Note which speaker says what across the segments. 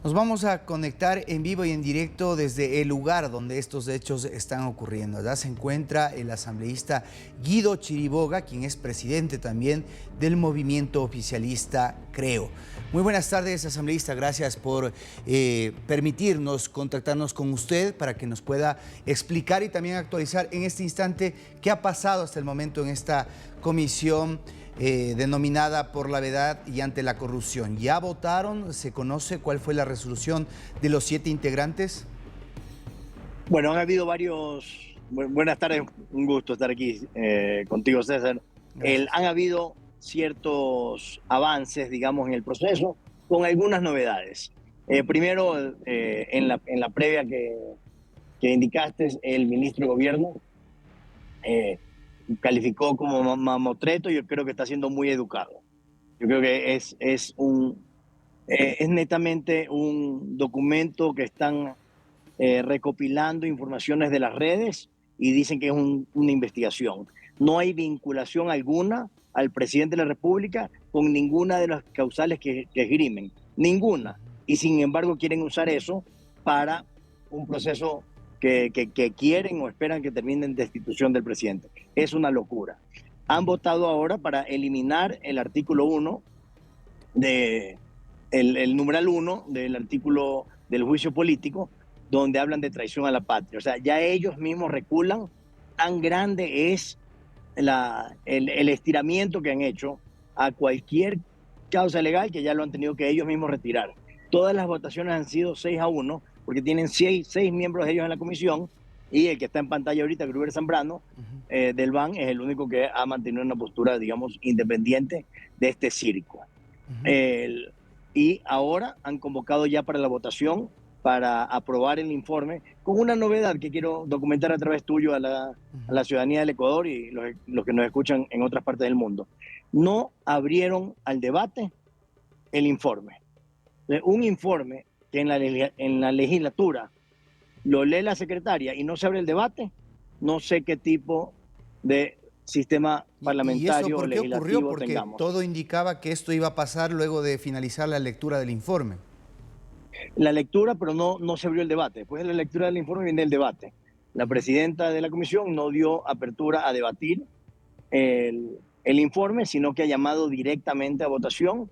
Speaker 1: Nos vamos a conectar en vivo y en directo desde el lugar donde estos hechos están ocurriendo. Allá se encuentra el asambleísta Guido Chiriboga, quien es presidente también del movimiento oficialista Creo. Muy buenas tardes, asambleísta. Gracias por permitirnos contactarnos con usted para que nos pueda explicar y también actualizar en este instante qué ha pasado hasta el momento en esta comisión denominada por la verdad y ante la corrupción. ¿Ya votaron? ¿Se conoce cuál fue la resolución de los 7 integrantes?
Speaker 2: Bueno, han habido varios... Buenas tardes, un gusto estar aquí contigo, César. Han habido ciertos avances, digamos, en el proceso, con algunas novedades. Primero, en la previa que indicaste, el ministro de Gobierno calificó como mamotreto. Yo creo que está siendo muy educado. Yo creo que es netamente un documento que están recopilando informaciones de las redes y dicen que es una investigación. No hay vinculación alguna al presidente de la República con ninguna de las causales que esgrimen. Ninguna. Y sin embargo quieren usar eso para un proceso que quieren o esperan que termine en destitución del presidente. Es una locura. Han votado ahora para eliminar el artículo 1 el numeral 1 del artículo del juicio político, donde hablan de traición a la patria. O sea, ya ellos mismos reculan. Tan grande es el estiramiento que han hecho a cualquier causa legal que ya lo han tenido que ellos mismos retirar. Todas las votaciones han sido 6-1, porque tienen 6 miembros de ellos en la comisión, y el que está en pantalla ahorita, Gruber Zambrano, del BAN, es el único que ha mantenido una postura, digamos, independiente de este circo. Y ahora han convocado ya para la votación para aprobar el informe, con una novedad que quiero documentar a través tuyo a la ciudadanía del Ecuador y los que nos escuchan en otras partes del mundo. No abrieron al debate el informe. Un informe que en la legislatura lo lee la secretaria y no se abre el debate, no sé qué tipo de sistema parlamentario o legislativo
Speaker 1: ocurrió? Porque
Speaker 2: tengamos.
Speaker 1: todo indicaba que esto iba a pasar luego de finalizar la lectura del informe.
Speaker 2: La lectura, pero no se abrió el debate. Después de la lectura del informe viene el debate. La presidenta de la comisión no dio apertura a debatir el informe, sino que ha llamado directamente a votación,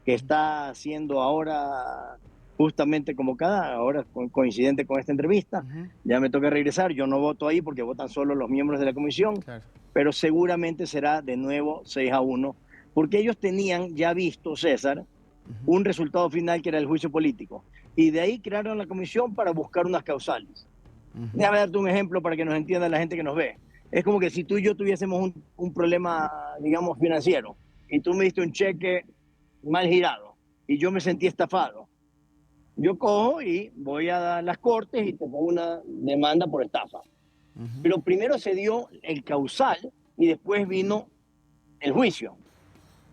Speaker 2: que está siendo ahora justamente convocada, ahora coincidente con esta entrevista. Ya me toca regresar, yo no voto ahí porque votan solo los miembros de la comisión, claro, pero seguramente será de nuevo 6-1, porque ellos tenían ya visto, César, un resultado final que era el juicio político, y de ahí crearon la comisión para buscar unas causales. Déjame darte un ejemplo para que nos entienda la gente que nos ve. Es como que si tú y yo tuviésemos un problema, digamos, financiero, y tú me diste un cheque mal girado, y yo me sentí estafado. Yo cojo y voy a las cortes y te pongo una demanda por estafa. Pero primero se dio el causal y después vino el juicio.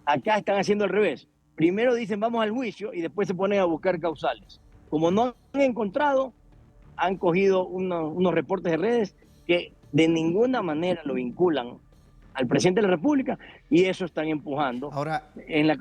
Speaker 2: Acá están haciendo al revés. Primero dicen vamos al juicio y después se ponen a buscar causales. Como no han encontrado, han cogido unos reportes de redes que de ninguna manera lo vinculan al presidente de la República, y eso están empujando. Ahora, en la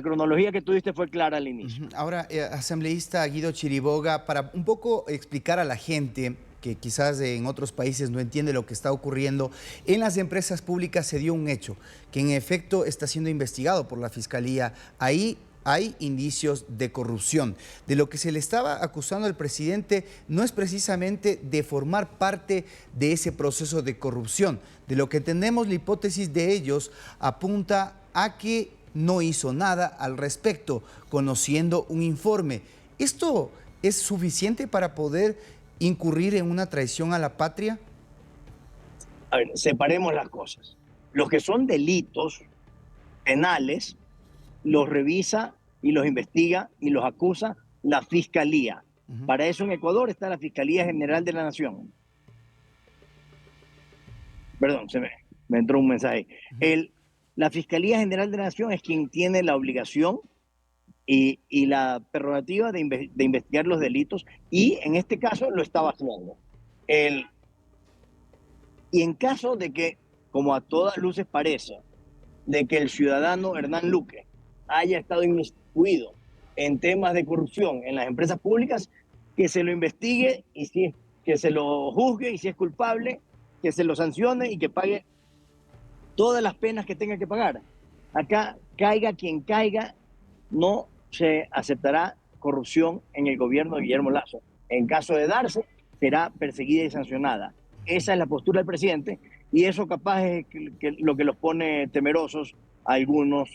Speaker 2: cronología que tú diste fue clara al inicio.
Speaker 1: Ahora, asambleísta Guido Chiriboga, para un poco explicar a la gente que quizás en otros países no entiende lo que está ocurriendo, en las empresas públicas se dio un hecho que en efecto está siendo investigado por la Fiscalía. Ahí hay indicios de corrupción. De lo que se le estaba acusando al presidente no es precisamente de formar parte de ese proceso de corrupción. De lo que entendemos, la hipótesis de ellos apunta a que no hizo nada al respecto, conociendo un informe. ¿Esto es suficiente para poder incurrir en una traición a la patria?
Speaker 2: A ver, separemos las cosas. Los que son delitos penales los revisa y los investiga y los acusa la Fiscalía. Para eso en Ecuador está la Fiscalía General de la Nación. Perdón, me entró un mensaje. La Fiscalía General de la Nación es quien tiene la obligación y la prerrogativa de investigar los delitos, y en este caso lo estaba haciendo. Y en caso de que, como a todas luces parece, de que el ciudadano Hernán Luque haya estado inmiscuido en temas de corrupción en las empresas públicas, que se lo investigue y que se lo juzgue, y si es culpable, que se lo sancione y que pague todas las penas que tenga que pagar. Acá, caiga quien caiga, no se aceptará corrupción en el gobierno de Guillermo Lasso. En caso de darse, será perseguida y sancionada. Esa es la postura del presidente, y eso capaz es lo que los pone temerosos a algunos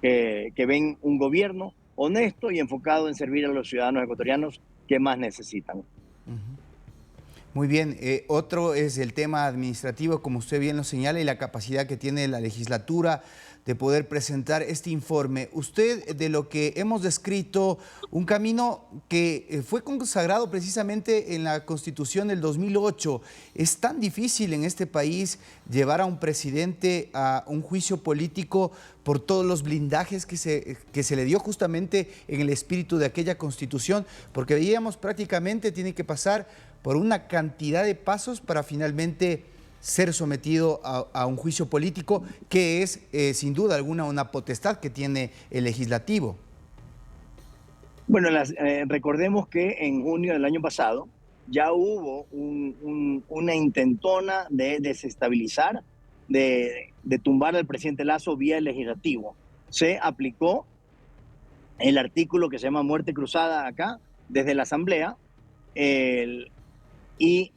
Speaker 2: que ven un gobierno honesto y enfocado en servir a los ciudadanos ecuatorianos que más necesitan.
Speaker 1: Muy bien, otro es el tema administrativo, como usted bien lo señala, y la capacidad que tiene la legislatura de poder presentar este informe. Usted, de lo que hemos descrito, un camino que fue consagrado precisamente en la Constitución del 2008. ¿Es tan difícil en este país llevar a un presidente a un juicio político por todos los blindajes que se le dio justamente en el espíritu de aquella Constitución? Porque veíamos prácticamente tiene que pasar por una cantidad de pasos para finalmente ser sometido a un juicio político, que es sin duda alguna una potestad que tiene el legislativo.
Speaker 2: Bueno, recordemos que en junio del año pasado ya hubo una intentona de desestabilizar, de tumbar al presidente Lasso vía el legislativo. Se aplicó el artículo que se llama muerte cruzada acá, desde la Asamblea, y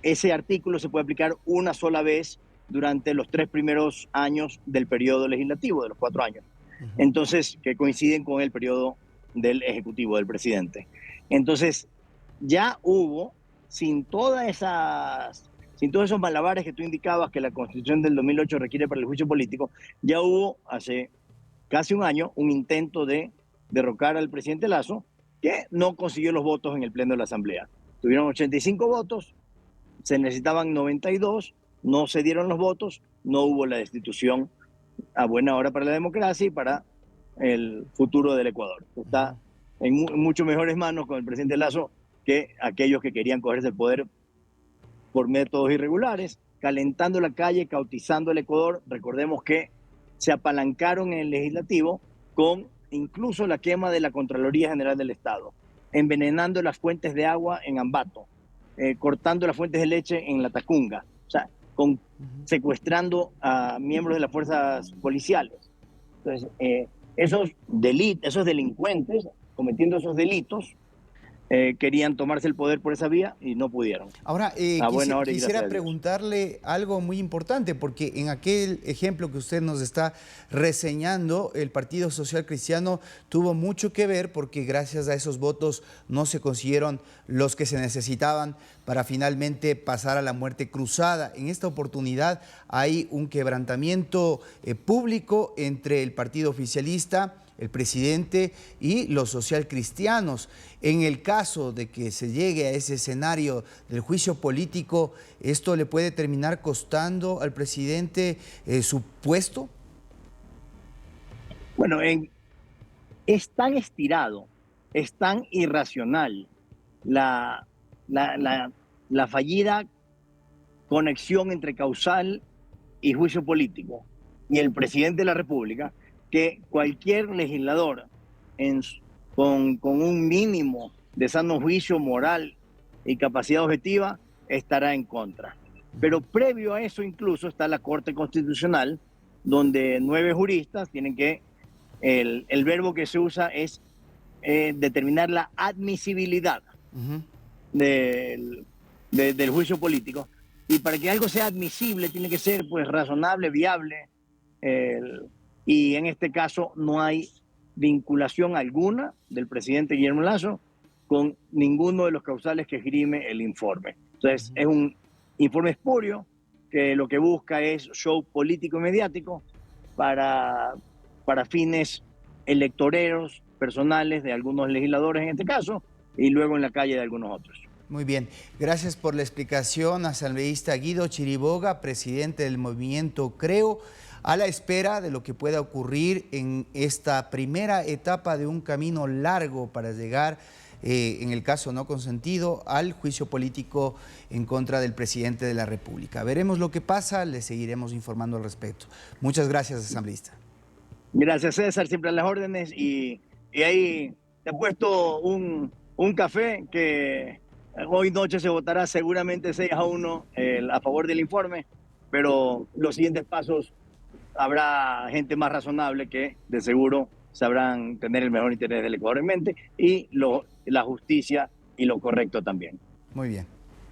Speaker 2: ese artículo se puede aplicar una sola vez durante los 3 primeros años del periodo legislativo, de los 4 años. Entonces, que coinciden con el periodo del Ejecutivo, del presidente. Entonces, ya hubo, sin todos esos malabares que tú indicabas que la Constitución del 2008 requiere para el juicio político, ya hubo hace casi un año un intento de derrocar al presidente Lasso, que no consiguió los votos en el Pleno de la Asamblea. Tuvieron 85 votos, se necesitaban 92, no se dieron los votos, no hubo la destitución a buena hora para la democracia y para el futuro del Ecuador. Está en mucho mejores manos con el presidente Lasso que aquellos que querían cogerse el poder por métodos irregulares, calentando la calle, cautizando el Ecuador. Recordemos que se apalancaron en el legislativo con incluso la quema de la Contraloría General del Estado, envenenando las fuentes de agua en Ambato, cortando las fuentes de leche en La Tacunga, o sea, secuestrando a miembros de las fuerzas policiales. Entonces, esos delincuentes, cometiendo esos delitos, querían tomarse el poder por esa vía y no pudieron.
Speaker 1: Ahora, quisiera preguntarle algo muy importante, porque en aquel ejemplo que usted nos está reseñando, el Partido Social Cristiano tuvo mucho que ver, porque gracias a esos votos no se consiguieron los que se necesitaban para finalmente pasar a la muerte cruzada. En esta oportunidad hay un quebrantamiento público entre el partido oficialista, el presidente y los socialcristianos. En el caso de que se llegue a ese escenario del juicio político, ¿esto le puede terminar costando al presidente su puesto?
Speaker 2: Bueno, es tan estirado, es tan irracional la fallida conexión entre causal y juicio político y el presidente de la República, que cualquier legislador con un mínimo de sano juicio moral y capacidad objetiva estará en contra. Pero previo a eso incluso está la Corte Constitucional, donde 9 juristas tienen que, el verbo que se usa es determinar la admisibilidad del juicio político. Y para que algo sea admisible tiene que ser pues razonable, viable, y en este caso no hay vinculación alguna del presidente Guillermo Lasso con ninguno de los causales que esgrime el informe. Entonces, es un informe espurio que lo que busca es show político y mediático para fines electoreros personales de algunos legisladores en este caso, y luego en la calle de algunos otros.
Speaker 1: Muy bien, gracias por la explicación, asambleísta Guido Chiriboga, presidente del movimiento Creo, a la espera de lo que pueda ocurrir en esta primera etapa de un camino largo para llegar, en el caso no consentido, al juicio político en contra del presidente de la República. Veremos lo que pasa, le seguiremos informando al respecto. Muchas gracias, asambleísta.
Speaker 2: Gracias, César, siempre a las órdenes, y Y ahí te he puesto un café que hoy noche se votará seguramente 6-1 a favor del informe, pero los siguientes pasos habrá gente más razonable que de seguro sabrán tener el mejor interés del Ecuador en mente y la justicia y lo correcto también.
Speaker 1: Muy bien.